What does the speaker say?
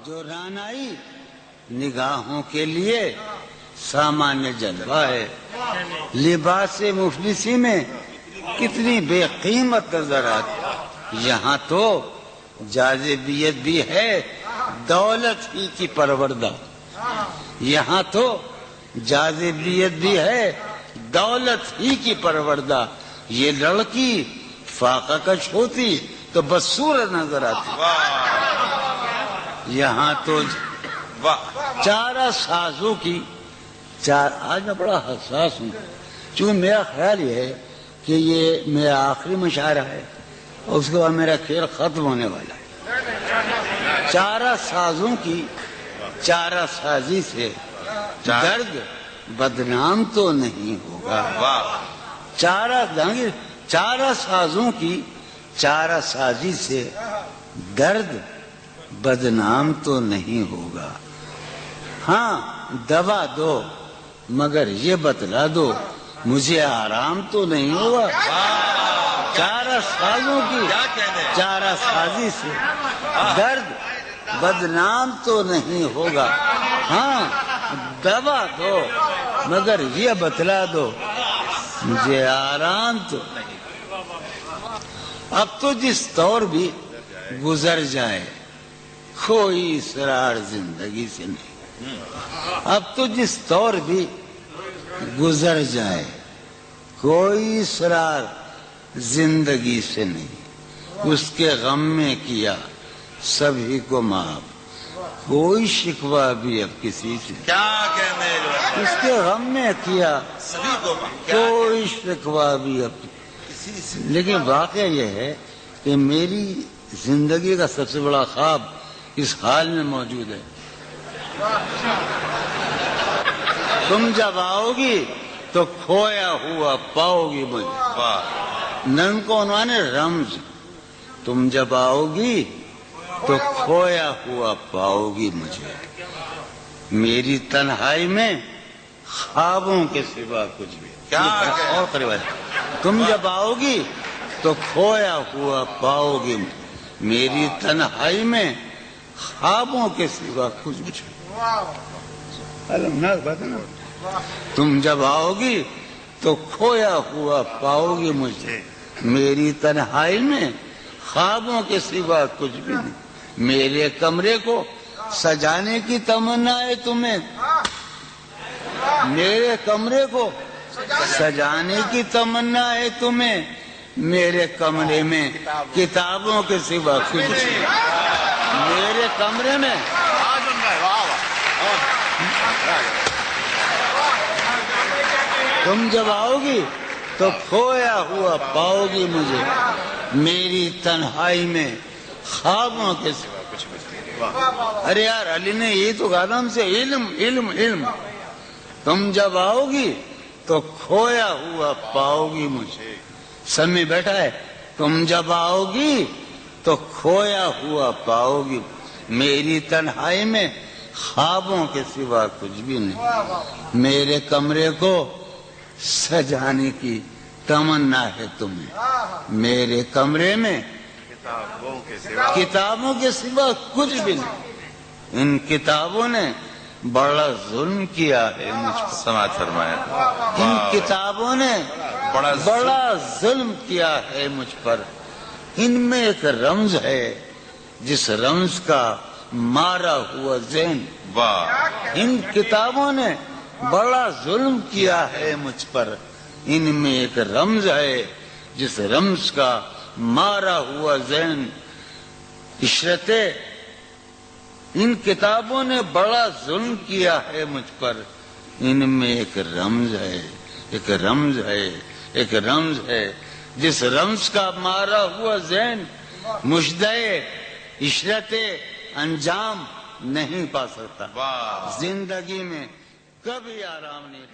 جو رانائی نگاہوں کے لیے سامان جلوہ ہے، لباس مفلسی میں کتنی بے قیمت نظر آتی، یہاں تو جاذبیت بھی ہے دولت ہی کی پروردہ، یہاں تو جاذبیت بھی ہے دولت ہی کی پروردہ، یہ لڑکی فاقہ کش ہوتی تو بدصورت نظر آتی، یہاں تو چارہ سازوں کی آج میں بڑا حساس ہوں، چونکہ میرا خیال یہ ہے کہ یہ میرا آخری مشاعرہ ہے اور اس کے بعد میرا کھیل ختم ہونے والا ہے۔ چارہ سازوں کی چارہ سازی سے درد بدنام تو نہیں ہوگا، چارہ سازوں کی چارہ سازی سے درد بدنام تو نہیں ہوگا، ہاں دوا دو مگر یہ بتلا دو مجھے آرام تو نہیں ہوگا، چارہ سازوں کی چارہ سازی سے درد بدنام تو نہیں ہوگا، ہاں دوا دو مگر یہ بتلا دو مجھے آرام تو نہیں۔ اب تو جس طور بھی گزر جائے کوئی اسرار زندگی سے نہیں، اب تو جس طور بھی گزر جائے کوئی اسرار زندگی سے نہیں، اس کے غم میں کیا سبھی کو معاف، کوئی شکوہ بھی اب کسی سے، اس کے غم میں کیا کوئی شکوہ بھی اب کسی سے۔ لیکن واقعہ یہ ہے کہ میری زندگی کا سب سے بڑا خواب اس حال میں موجود ہے، تم جب آؤ گی تو کھویا ہوا پاؤ گی مجھے، نن کو عنوان ہے رمز، تم جب آؤ گی تو کھویا ہوا پاؤ گی مجھے، میری تنہائی میں خوابوں کے سوا کچھ بھی، اور قریب ہے، تم جب آؤ گی تو کھویا ہوا پاؤ گی میری تنہائی میں خوابوں کے سوا کچھ بھی، المناک بات ہے نا، تم جب آؤ گی تو کھویا ہوا پاؤ گی مجھے، میری تنہائی میں خوابوں کے سوا کچھ بھی نہیں، میرے کمرے کو سجانے کی تمنا ہے تمہیں، میرے کمرے کو سجانے کی تمنا ہے تمہیں، میرے کمرے میں کتابوں کے سوا کچھ نہیں، میرے کمرے میں تم جب آؤ گی تو کھویا ہوا پاؤ گی مجھے، میری تنہائی میں خوابوں کے سوا کچھ نہیں۔ ارے یار علی نے یہ تو کہا تھا ہم سے، علم علم علم، تم جب آؤ گی تو کھویا ہوا پاؤ گی مجھے، سب میں بیٹھا ہے، تم جب آؤ گی تو کھویا ہوا پاؤ گی، میری تنہائی میں خوابوں کے سوا کچھ بھی نہیں، میرے کمرے کو سجانے کی تمنا ہے تمہیں، میرے کمرے میں کتابوں کے سوا کچھ بھی نہیں، ان کتابوں نے بڑا ظلم کیا ہے مجھ پر، سماعت فرمایا، ان کتابوں نے بڑا ظلم کیا ہے مجھ پر، ان میں ایک رمز ہے جس رمز کا مارا ہوا ذہن، ان کتابوں نے بڑا ظلم کیا ہے مجھ پر، ان میں ایک رمز ہے جس رمز کا مارا ہوا ذہن، عشرت ان کتابوں نے بڑا ظلم کیا ہے مجھ پر، ان میں ایک رمز ہے، ایک رمز ہے، ایک رمز ہے جس رمز کا مارا ہوا ذہن مجدے عشرت انجام نہیں پا سکتا، زندگی میں کبھی آرام نہیں۔